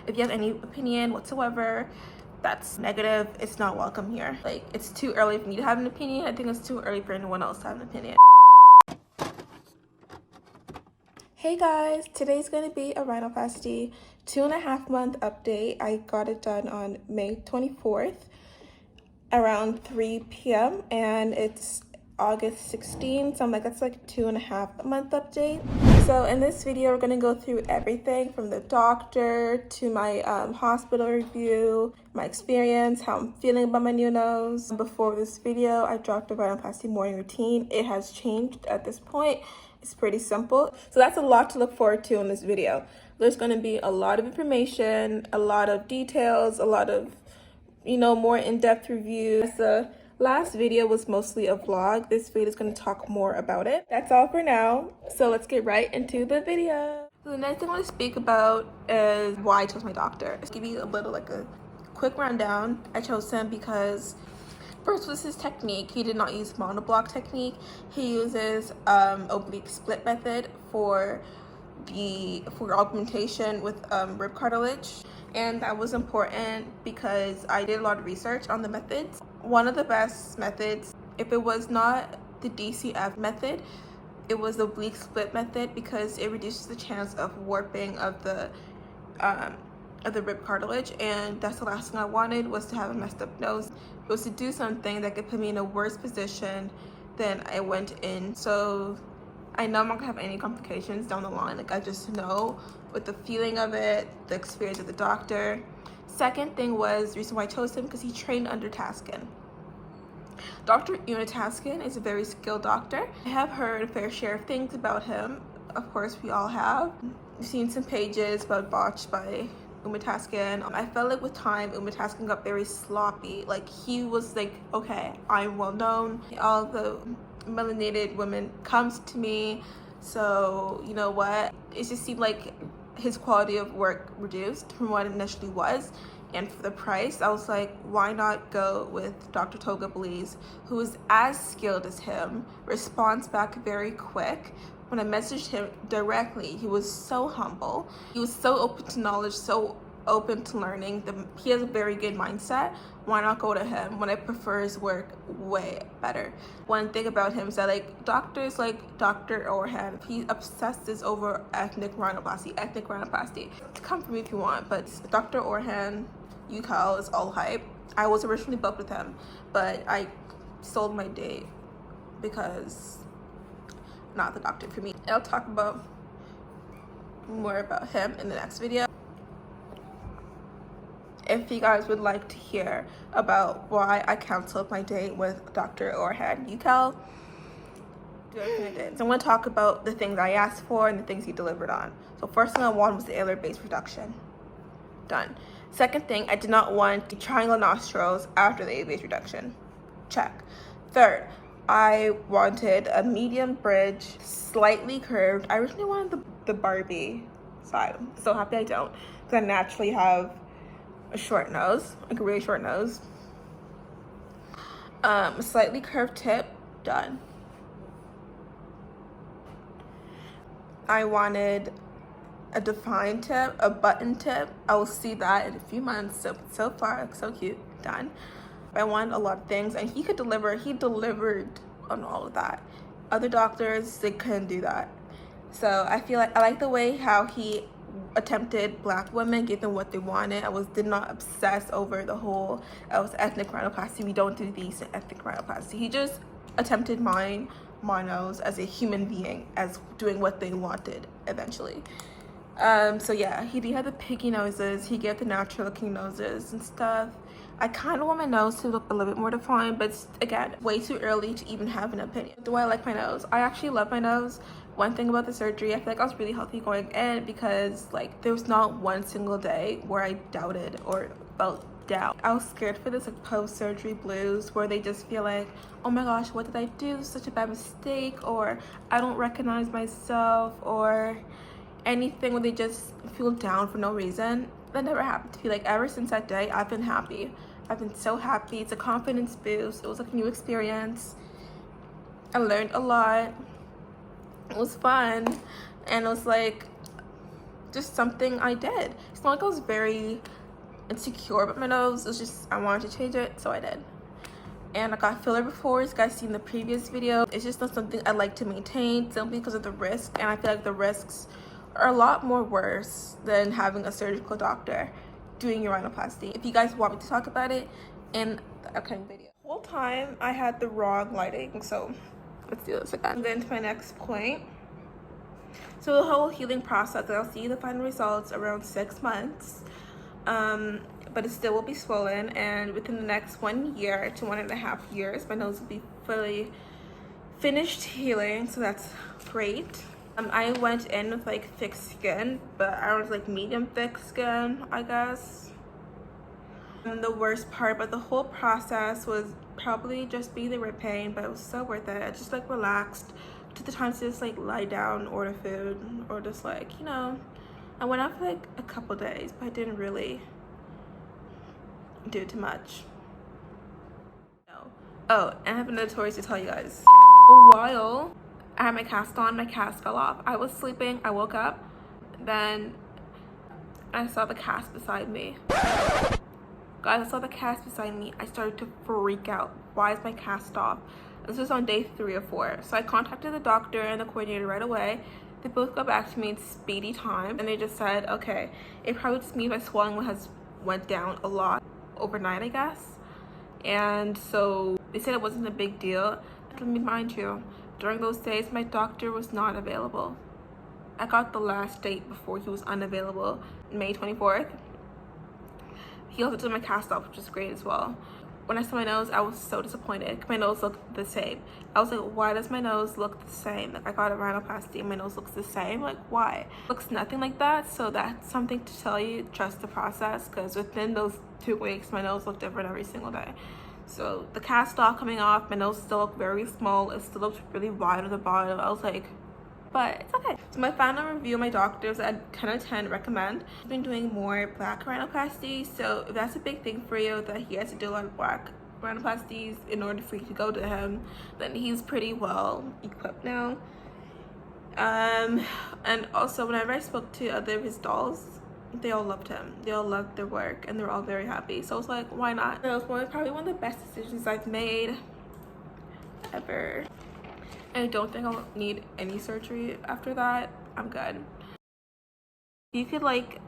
If you have any opinion whatsoever that's negative, it's not welcome here. Like, it's too early for me to have an opinion. I think it's too early for anyone else to have an opinion. Hey guys, today's gonna be a rhinoplasty 2.5 month update. I got it done on May 24th around 3 p.m. and it's August 16th, so I'm like, that's like 2.5 month update. So in this video, we're gonna go through everything from the doctor to my hospital review, my experience, how I'm feeling about my new nose. Before this video, I dropped a rhinoplasty morning routine. It has changed at this point. It's pretty simple. So that's a lot to look forward to in this video. There's gonna be a lot of information, a lot of details, a lot of, you know, more in-depth reviews. The last video was mostly a vlog. This video is going to talk more about it. That's all for now. So let's get right into the video. So the next thing I want to speak about is why I chose my doctor. Let's give you a little, like a quick rundown. I chose him because first was his technique. He did not use monoblock technique. He uses oblique split method for augmentation with rib cartilage. And that was important because I did a lot of research on the methods. One of the best methods, if it was not the DCF method, it was the oblique split method because it reduces the chance of warping of the rib cartilage, and that's the last thing I wanted, was to have a messed up nose. It was to do something that could put me in a worse position than I went in. So I know I'm not gonna have any complications down the line. Like, I just know with the feeling of it, the experience of the doctor. Second thing was the reason why I chose him, because he trained under Taskin. Dr. Taskin is a very skilled doctor. I have heard a fair share of things about him. Of course, we all have. We've seen some pages about botched by Taskin. I felt like with time, Taskin got very sloppy. Like, he was like, okay, I'm well known. All the melanated women comes to me, so you know what, it just seemed like his quality of work reduced from what it initially was. And for the price, I was like, why not go with Dr. Toga, who is as skilled as him, responds back very quick. When I messaged him directly, he was so humble, he was so open to knowledge, so open to learning. He has a very good mindset. Why not go to him when I prefer his work way better? One thing about him is that, like, doctors like Dr. Orhan, he obsesses over ethnic rhinoplasty. Come for me if you want, but Dr. Orhan Yucal is all hype. I was originally booked with him, but I sold my date because not the doctor for me. I'll talk about more about him in the next video. If you guys would like to hear about why I canceled my date with Dr. Orhan Yucal, do everything I did. So I'm going to talk about the things I asked for and the things he delivered on. So first thing I wanted was the ailer base reduction. Done. Second thing, I did not want the triangle nostrils after the ailer base reduction. Check. Third, I wanted a medium bridge, slightly curved. I originally wanted the Barbie side. I'm so happy I don't, because I naturally have a short nose, like a really short nose. A slightly curved tip. Done. I wanted a defined tip, a button tip. I will see that in a few months. So far, so cute. Done. I wanted a lot of things, and he delivered on all of that. Other doctors, they couldn't do that. So I feel like I like the way how he attempted black women, gave them what they wanted. Did not obsess over the whole ethnic rhinoplasty. We don't do these in ethnic rhinoplasty. He just attempted my nose as a human being, as doing what they wanted eventually. So yeah, he had the piggy noses, he gave the natural looking noses and stuff. I kind of want my nose to look a little bit more defined, but it's, again, way too early to even have an opinion. Do I like my nose? I actually love my nose. One thing about the surgery, I feel like I was really healthy going in, because like there was not one single day where I doubted or felt doubt. I was scared for this like post-surgery blues, where they just feel like, oh my gosh, what did I do? Such a bad mistake, or I don't recognize myself, or anything, where they just feel down for no reason. That never happened to me. Like, ever since that day, I've been happy. I've been so happy. It's a confidence boost. It was like a new experience. I learned a lot. It was fun, and it was like just something I did. It's not like I was very insecure about my nose. It's just I wanted to change it, so I did. And I got filler before, as you guys seen in the previous video. It's just not something I like to maintain simply because of the risk, and I feel like the risks are a lot more worse than having a surgical doctor doing your rhinoplasty. If you guys want me to talk about it in the upcoming video. The whole time I had the wrong lighting, so let's do this again. And then to my next point. So the whole healing process, I'll see the final results around 6 months. But it still will be swollen, and within the next 1 year to 1.5 years, my nose will be fully finished healing, so that's great. I went in with like thick skin, but I was like medium thick skin, I guess. And the worst part about the whole process was probably just being the rib pain, but it was so worth it. I just like relaxed, took the time to just like lie down, order food, or just like, you know, I went out for like a couple days, but I didn't really do too much. No. Oh, and I have another story to tell you guys. While I had my cast on, my cast fell off. I was sleeping, I woke up, then I saw the cast beside me. Guys, I saw the cast beside me. I started to freak out. Why is my cast off? This was on day 3 or 4. So I contacted the doctor and the coordinator right away. They both got back to me in speedy time, and they just said, okay, it probably just means my swelling has went down a lot overnight, I guess. And so they said it wasn't a big deal. Let me remind you, during those days my doctor was not available. I got the last date before he was unavailable, May 24th. He also did my cast off, which was great as well. When I saw my nose, I was so disappointed. My nose looked the same. I was like, why does my nose look the same? Like, I got a rhinoplasty and my nose looks the same. Like, why? It looks nothing like that. So that's something to tell you, trust the process, because within those 2 weeks, my nose looked different every single day. So the cast off coming off, my nose still looked very small. It still looked really wide at the bottom. I was like, but it's okay. So my final review of my doctors at 10 out of 10 recommend. I've been doing more black rhinoplasty, so if that's a big thing for you, that he has to do a lot of black rhinoplasties in order for you to go to him, then he's pretty well equipped now. And also whenever I spoke to other of his dolls, they all loved him. They all loved their work, and they were all very happy. So I was like, why not? That was probably one of the best decisions I've made ever. I don't think I'll need any surgery after that. I'm good. You could like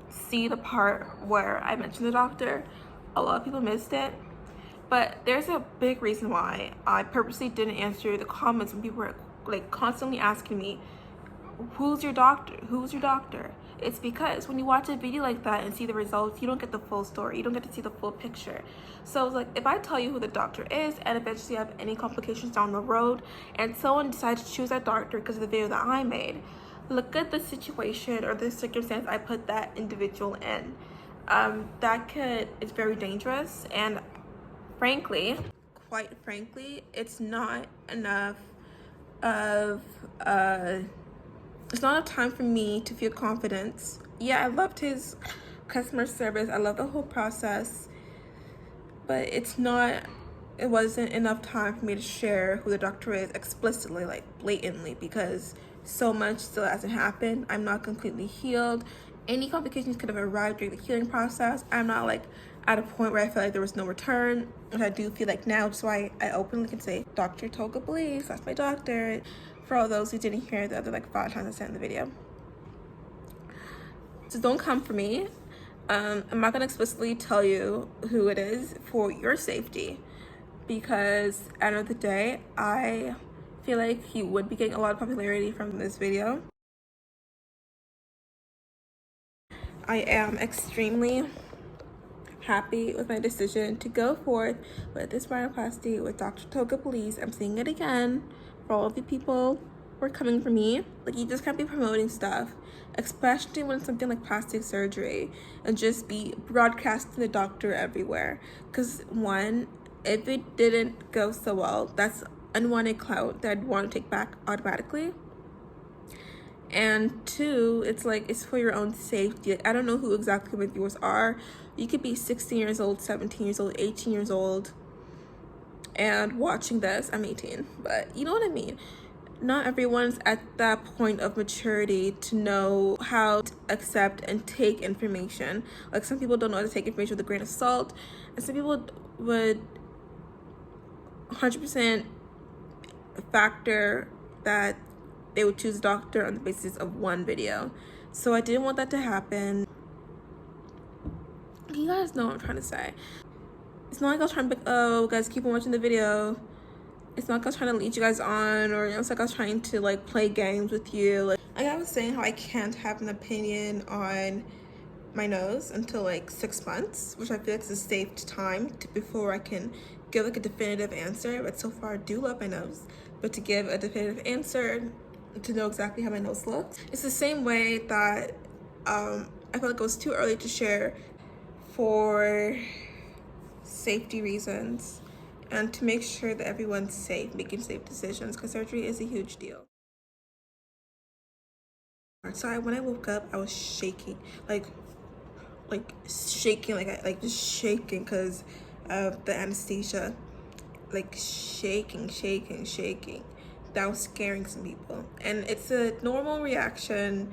see the part where I mentioned the doctor. A lot of people missed it, but there's a big reason why I purposely didn't answer the comments when people were like constantly asking me, who's your doctor? Who's your doctor? It's because when you watch a video like that and see the results, you don't get the full story. You don't get to see the full picture. So it's like, if I tell you who the doctor is and eventually have any complications down the road and someone decides to choose that doctor because of the video that I made, look at the situation or the circumstance I put that individual in. It's very dangerous, and quite frankly, it's not enough of it's not enough time for me to feel confidence. Yeah, I loved his customer service. I love the whole process, but it wasn't enough time for me to share who the doctor is explicitly, like blatantly, because so much still hasn't happened. I'm not completely healed. Any complications could have arrived during the healing process. I'm not like at a point where I feel like there was no return, which I do feel like now. That's why I openly can say Dr. Toga believes that's my doctor. For all those who didn't hear the other like 5 times I said in the video. So don't come for me. I'm not gonna explicitly tell you who it is for your safety, because at the end of the day, I feel like he would be getting a lot of popularity from this video. I am extremely happy with my decision to go forth with this rhinoplasty with Dr. Toga Police. I'm saying it again for all of the people who are coming for me. Like, you just can't be promoting stuff, especially when it's something like plastic surgery, and just be broadcasting the doctor everywhere. Because one, if it didn't go so well, that's unwanted clout that I'd want to take back automatically. And 2, it's like, it's for your own safety. Like, I don't know who exactly my viewers are. You could be 16 years old, 17 years old, 18 years old and watching this. I'm 18, but you know what I mean. not everyone's at that point of maturity to know how to accept and take information. Like, some people don't know how to take information with a grain of salt, and some people would 100% factor that they would choose a doctor on the basis of one video. So I didn't want that to happen. You guys know what I'm trying to say. It's not like I was trying to be like, oh guys, keep on watching the video. It's not like I was trying to lead you guys on, or it's like I was trying to like play games with you. Like I was saying, how I can't have an opinion on my nose until like 6 months, which I feel like is a safe time before I can give like a definitive answer. But so far I do love my nose, but to give a definitive answer, to know exactly how my nose looks, it's the same way that I felt like it was too early to share for safety reasons and to make sure that everyone's safe, making safe decisions, because surgery is a huge deal. So when I woke up, I was shaking, like shaking, like just shaking because of the anesthesia, like shaking. That was scaring some people, and it's a normal reaction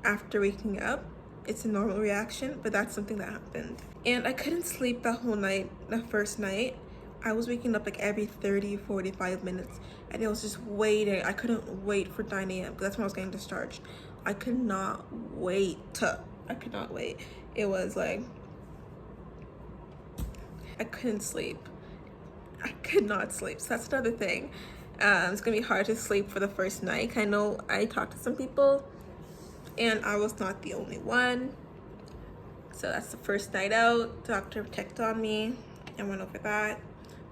after waking up. It's a normal reaction, but that's something that happened. And I couldn't sleep that whole night. The first night I was waking up like every 30-45 minutes, and it was just waiting. I couldn't wait for 9 a.m. because that's when I was getting discharged. I could not wait. It was like I couldn't sleep. I could not sleep. So that's another thing. It's gonna be hard to sleep for the first night. I know I talked to some people and I was not the only one. So that's the first night out. The doctor checked on me and went over that,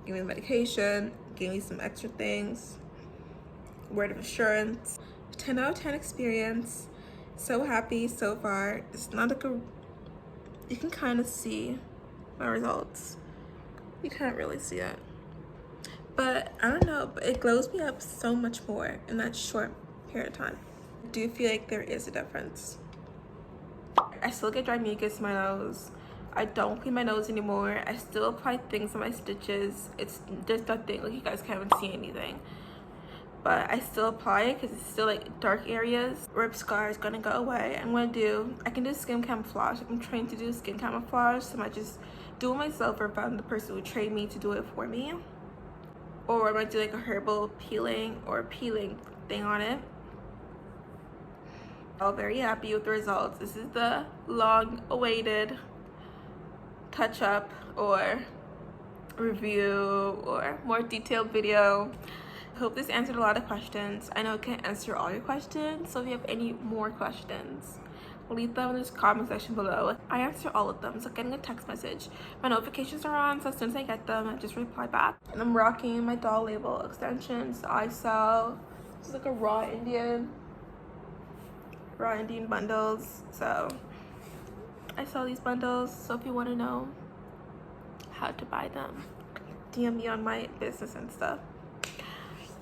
gave me medication, gave me some extra things, word of assurance. 10 out of 10 experience. So happy so far. It's not like you can kind of see my results. You can't really see it, but I don't know, but it glows me up so much more in that short period of time. I do feel like there is a difference. I still get dry mucus in my nose. I don't clean my nose anymore. I still apply things on my stitches. It's just nothing, like you guys can't even see anything, but I still apply it because it's still like dark areas. Rib scar is gonna go away. I can do skin camouflage. I'm trained to do skin camouflage, so I might just do it myself, or find the person who trained me to do it for me, or I might do like a herbal peeling or peeling thing on it. I'm very happy with the results. This is the long awaited touch up or review or more detailed video. I hope this answered a lot of questions. I know it can't answer all your questions, so if you have any more questions, leave them in the comment section below. I answer all of them. It's like getting a text message. My notifications are on, so as soon as I get them, I just reply back. And I'm rocking my doll label extensions. I sell, this is like a raw Indian bundles. So I sell these bundles. So if you want to know how to buy them, DM me on my business and stuff.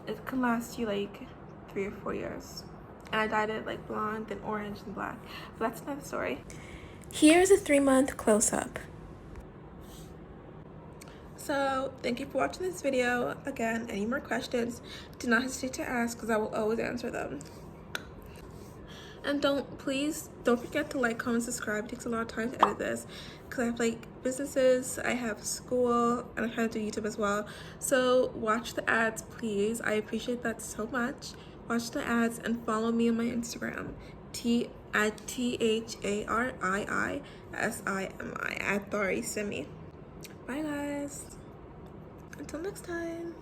It can last you like 3 or 4 years. And I dyed it like blonde and orange and black, but that's another story. Here's a 3-month close-up. So thank you for watching this video. Again, any more questions, do not hesitate to ask, because I will always answer them. And please don't forget to like, comment, subscribe. It takes a lot of time to edit this because I have like businesses, I have school, and I'm trying to do YouTube as well. So watch the ads, please. I appreciate that so much. Watch the ads and follow me on my Instagram, @THARIISIMI @ThariSimi. Bye guys. Until next time.